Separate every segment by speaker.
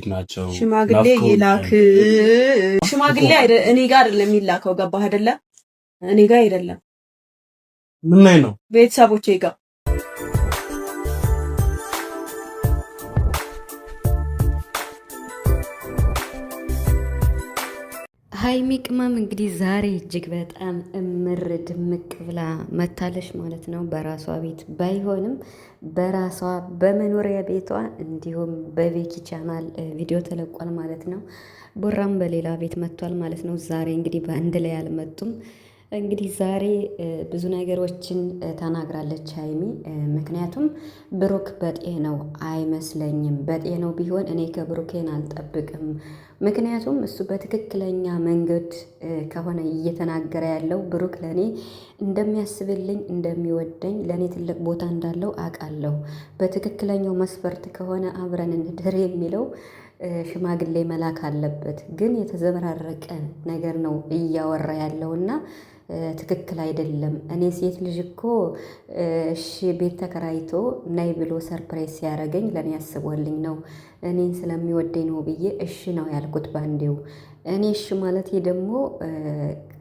Speaker 1: እንዴት ናቸው?
Speaker 2: ሽማግሌ ይላክ። ሽማግሌ እኔ ጋር አይደለም የሚላከው፣ ገባህ አይደለ? እኔ ጋር አይደለም።
Speaker 1: ምን ላይ ነው?
Speaker 2: ቤተሰቦቼ ጋር።
Speaker 3: ሀይሚ ቅመም እንግዲህ ዛሬ እጅግ በጣም እምር ድምቅ ብላ መታለች ማለት ነው። በራሷ ቤት ባይሆንም በራሷ በመኖሪያ ቤቷ እንዲሁም በቤኪ ቻናል ቪዲዮ ተለቋል ማለት ነው። ቡራም በሌላ ቤት መጥቷል ማለት ነው። ዛሬ እንግዲህ በአንድ ላይ አልመጡም። እንግዲህ ዛሬ ብዙ ነገሮችን ተናግራለች ሀይሚ። ምክንያቱም ብሩክ በጤናው አይመስለኝም። በጤናው ቢሆን እኔ ከብሩኬን አልጠብቅም። ምክንያቱም እሱ በትክክለኛ መንገድ ከሆነ እየተናገረ ያለው ብሩክ ለእኔ እንደሚያስብልኝ እንደሚወደኝ ለእኔ ትልቅ ቦታ እንዳለው አውቃለሁ። በትክክለኛው መስፈርት ከሆነ አብረን እንደር የሚለው ሽማግሌ መላክ አለበት። ግን የተዘበራረቀ ነገር ነው እያወራ ያለውና ትክክል አይደለም። እኔ ሴት ልጅ እኮ እሺ ቤት ተከራይቶ ናይ ብሎ ሰርፕራይዝ ሲያደርገኝ ለእኔ ያስቦልኝ ነው፣ እኔን ስለሚወደኝ ነው ብዬ እሺ ነው ያልኩት ባንዴው። እኔ እሺ ማለት ደግሞ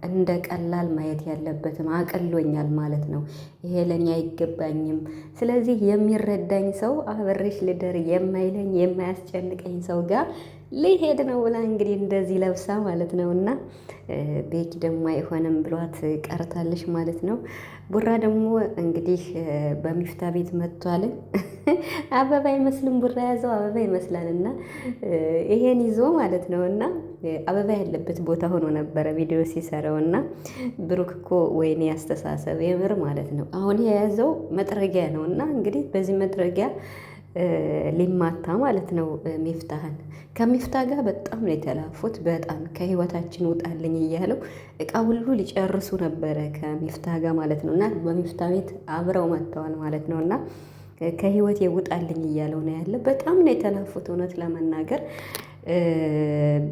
Speaker 3: እንደ ቀላል ማየት ያለበትም አቅሎኛል ማለት ነው። ይሄ ለእኔ አይገባኝም። ስለዚህ የሚረዳኝ ሰው አብሬሽ ልደር የማይለኝ የማያስጨንቀኝ ሰው ጋር ሊሄድ ነው ብላ እንግዲህ እንደዚህ ለብሳ ማለት ነው። እና ቤኪ ደግሞ አይሆንም ብሏት ቀርታለች ማለት ነው። ቡራ ደግሞ እንግዲህ በሚፍታ ቤት መጥቷል። አበባ አይመስልም ቡራ ያዘው አበባ ይመስላል። እና ይሄን ይዞ ማለት ነው። እና አበባ ያለበት ቦታ ሆኖ ነበረ ቪዲዮ ሲሰራው። እና ብሩክ እኮ ወይኔ አስተሳሰብ የምር ማለት ነው። አሁን የያዘው መጥረጊያ ነው። እና እንግዲህ በዚህ መጥረጊያ ሊማታ ማለት ነው ሚፍታህን። ከሚፍታ ጋር በጣም ነው የተላፉት። በጣም ከህይወታችን ውጣልኝ እያለው እቃ ሁሉ ሊጨርሱ ነበረ ከሚፍታ ጋር ማለት ነው። እና በሚፍታ ቤት አብረው መጥተዋል ማለት ነው። እና ከህይወት ውጣልኝ እያለው ነው ያለ። በጣም ነው የተላፉት እውነት ለመናገር።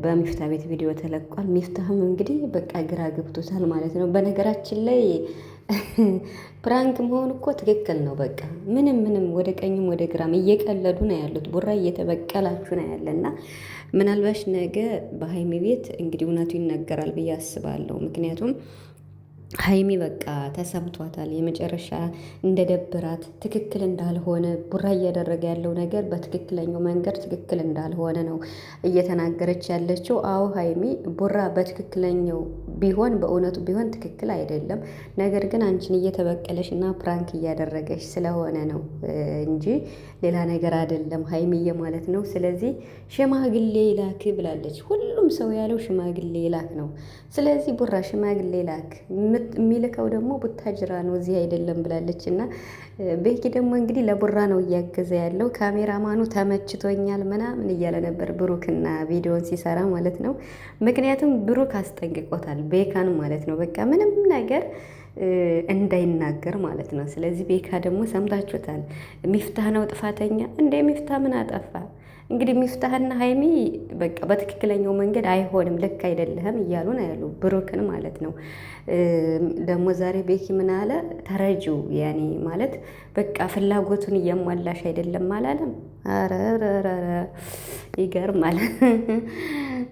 Speaker 3: በሚፍታ ቤት ቪዲዮ ተለቋል። ሚፍታህም እንግዲህ በቃ ግራ ገብቶታል ማለት ነው። በነገራችን ላይ ፕራንክ መሆን እኮ ትክክል ነው። በቃ ምንም ወደ ቀኝም ወደ ግራም እየቀለዱ ነው ያሉት። ቡራ እየተበቀላችሁ ነው ያለና ምናልባሽ ነገ በሀይሚ ቤት እንግዲህ እውነቱ ይነገራል ብዬ አስባለሁ። ምክንያቱም ሀይሚ በቃ ተሰምቷታል። የመጨረሻ እንደደብራት ትክክል እንዳልሆነ ቡራ እያደረገ ያለው ነገር በትክክለኛው መንገድ ትክክል እንዳልሆነ ነው እየተናገረች ያለችው። አዎ ሀይሚ ቡራ በትክክለኛው ቢሆን በእውነቱ ቢሆን ትክክል አይደለም። ነገር ግን አንቺን እየተበቀለሽ እና ፕራንክ እያደረገች ስለሆነ ነው እንጂ ሌላ ነገር አይደለም ሀይሚዬ ማለት ነው። ስለዚህ ሽማግሌ ላክ ብላለች። ሁሉም ሰው ያለው ሽማግሌ ላክ ነው። ስለዚህ ቡራ ሽማግሌ ላክ የሚልከው ደግሞ ቡታጅራ ነው እዚህ አይደለም ብላለች። እና ቤኪ ደግሞ እንግዲህ ለቡራ ነው እያገዘ ያለው። ካሜራማኑ ተመችቶኛል ምናምን እያለ ነበር ብሩክና ቪዲዮን ሲሰራ ማለት ነው። ምክንያቱም ብሩክ አስጠንቅቆታል ቤካን ማለት ነው። በቃ ምንም ነገር እንዳይናገር ማለት ነው። ስለዚህ ቤካ ደግሞ ሰምታችሁታል። ሚፍታህ ነው ጥፋተኛ እንደ ሚፍታህ ምን አጠፋ? እንግዲህ ሚፍታህና ሀይሚ በቃ በትክክለኛው መንገድ አይሆንም፣ ልክ አይደለህም እያሉ ነው ያሉ ብሩክን ማለት ነው። ደግሞ ዛሬ ቤኪ ምን አለ? ተረጂው ያኔ ማለት በቃ ፍላጎቱን እያሟላሽ አይደለም አላለም? አረ ይገርማል።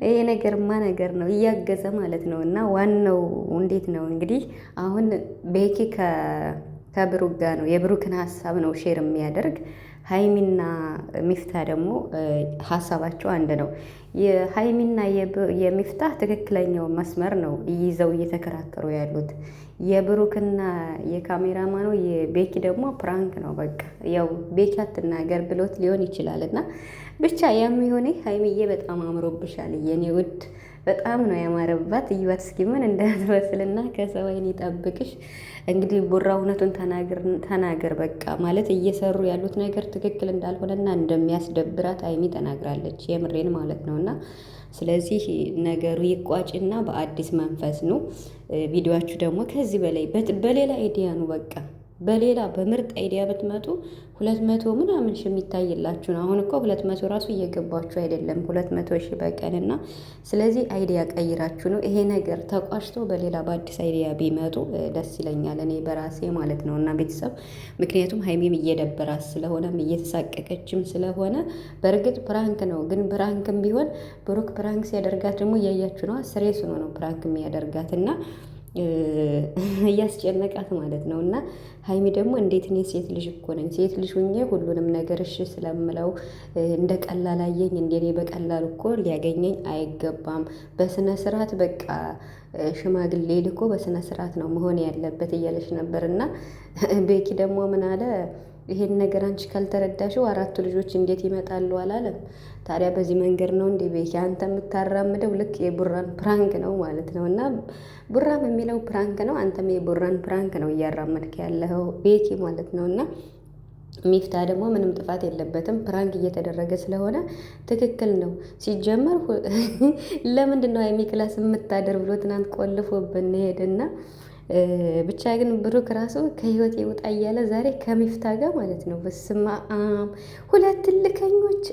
Speaker 3: ይሄ ነገርማ ነገር ነው እያገዘ ማለት ነው። እና ዋናው እንዴት ነው እንግዲህ አሁን ቤኪ ከብሩክ ጋር ነው የብሩክን ሀሳብ ነው ሼር የሚያደርግ። ሀይሚና ሚፍታ ደግሞ ሀሳባቸው አንድ ነው። የሀይሚና የሚፍታህ ትክክለኛው መስመር ነው ይዘው እየተከራከሩ ያሉት። የብሩክና የካሜራማኑ የቤኪ ደግሞ ፕራንክ ነው። በቃ ያው ቤኪ አትናገር ብሎት ሊሆን ይችላል። እና ብቻ የሚሆነ ሀይሚዬ በጣም አምሮብሻል የኔ ውድ፣ በጣም ነው ያማረባት። እዩት እስኪ ምን እንዳትመስልና ከሰው ዓይን ይጠብቅሽ። እንግዲህ ቡራ እውነቱን ተናገር በቃ ማለት እየሰሩ ያሉት ነገር ትክክል እንዳልሆነና እንደሚያስደብራት ሀይሚ ተናግራለች። የምሬን ማለት ነው። እና ስለዚህ ነገሩ ይቋጭና በአዲስ መንፈስ ነው። ቪዲዮአችሁ ደግሞ ከዚህ በላይ በሌላ አይዲያ ነው በቃ በሌላ በምርጥ አይዲያ ብትመጡ 200 ምናምን ሺህ የሚታይላችሁ ነው። አሁን እኮ 200 ራሱ እየገባችሁ አይደለም፣ 200 ሺህ በቀን እና ስለዚህ አይዲያ ቀይራችሁ ነው ይሄ ነገር ተቋጭቶ በሌላ በአዲስ አይዲያ ቢመጡ ደስ ይለኛል፣ እኔ በራሴ ማለት ነው። እና ቤተሰብ ምክንያቱም ሀይሚም እየደበራት ስለሆነም እየተሳቀቀችም ስለሆነ በእርግጥ ፕራንክ ነው፣ ግን ፕራንክም ቢሆን ብሩክ ፕራንክ ሲያደርጋት ደግሞ እያያችሁ ነው። ስሬስ ሆኖ ነው ፕራንክ የሚያደርጋት እና እያስጨነቃት ማለት ነው። እና ሀይሚ ደግሞ እንዴት እኔ ሴት ልጅ እኮ ነኝ፣ ሴት ልጅ ሁኜ ሁሉንም ነገር እሺ ስለምለው እንደ ቀላል አየኝ እንደ እኔ በቀላል እኮ ሊያገኘኝ አይገባም። በስነ ስርዓት በቃ ሽማግሌ ልኮ በስነ ስርዓት ነው መሆን ያለበት እያለች ነበር። እና ቤኪ ደግሞ ምን አለ? ይሄን ነገር አንቺ ካልተረዳሽው 4 ልጆች እንዴት ይመጣሉ አላለም? ታዲያ በዚህ መንገድ ነው እንዴ ቤኪ አንተ የምታራምደው? ልክ የቡራን ፕራንክ ነው ማለት ነው። እና ቡራም የሚለው ፕራንክ ነው፣ አንተም የቡራን ፕራንክ ነው እያራመድክ ያለው ቤኪ ማለት ነው። እና ሚፍታ ደግሞ ምንም ጥፋት የለበትም። ፕራንክ እየተደረገ ስለሆነ ትክክል ነው። ሲጀመር ለምንድን ነው ሀይሚ ክላስ የምታደር ብሎ ትናንት ቆልፎብን ሄድና ብቻ ግን ብሩክ ራሱ ከህይወት ይውጣ እያለ ዛሬ ከሚፍታ ጋር ማለት ነው። በስማ ሁለት ልከኞች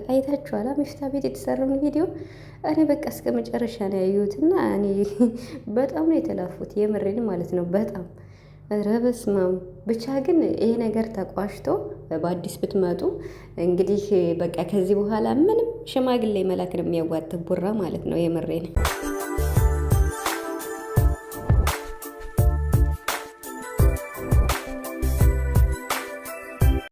Speaker 3: አይታችኋላ? ሚፍታ ቤት የተሰራውን ቪዲዮ እኔ በቃ እስከ መጨረሻ ነው ያዩትና እኔ በጣም ነው የተላፉት፣ የምሬን ማለት ነው። በጣም ረበስማም ብቻ ግን ይሄ ነገር ተቋሽቶ በአዲስ ብትመጡ እንግዲህ በቃ ከዚህ በኋላ ምንም ሽማግሌ መላክ ነው የሚያዋጥ ቡራ ማለት ነው። የምሬን